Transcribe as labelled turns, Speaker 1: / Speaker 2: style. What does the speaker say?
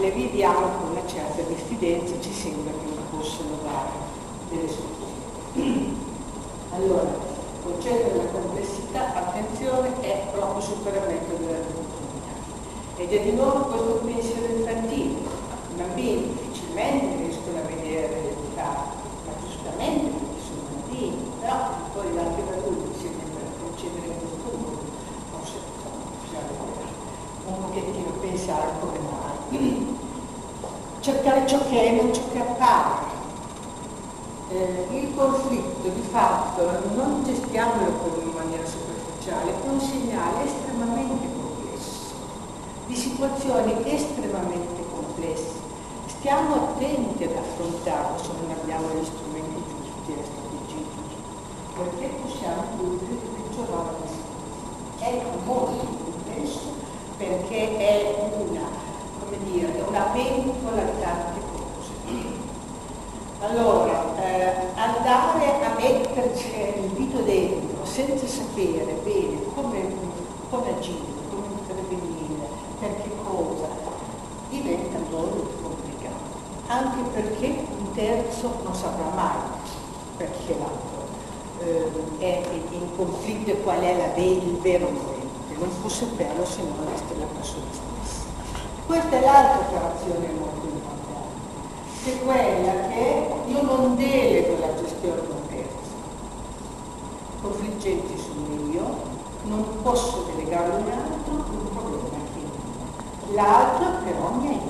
Speaker 1: che viviamo con una certa diffidenza, ci sembra che non possano dare delle soluzioni. Allora, il concetto della complessità, attenzione, è proprio superamento della dicotomia. Ed è di nuovo questo pensiero infantile. I bambini difficilmente riescono a vedere il risultato, ma giustamente perché sono bambini, però poi anche da adulti si deve procedere in questo modo, forse bisogna un pochettino pensare come mai. Cercare ciò che è, non ciò che appare. Il conflitto di fatto non gestiamolo in maniera superficiale, è un segnale estremamente complesso, di situazioni estremamente complesse. Stiamo attenti ad affrontarlo se non abbiamo gli strumenti giusti e le strategie giuste, perché possiamo chiudere e peggiorare la situazione. È molto complesso perché è una pentola di tante cose. Allora, andare a metterci il dito dentro senza sapere bene come agire, come intervenire, per che cosa, diventa molto complicato, anche perché un terzo non saprà mai perché l'altro è in conflitto e qual è il vero momento, non può saperlo se non la persona stessa. Questa è l'altra operazione molto importante, che è quella che io non delego la gestione di un terzo. Confliggenti sono io, non posso delegarlo a un altro, un problema che l'altro però mi aiuta.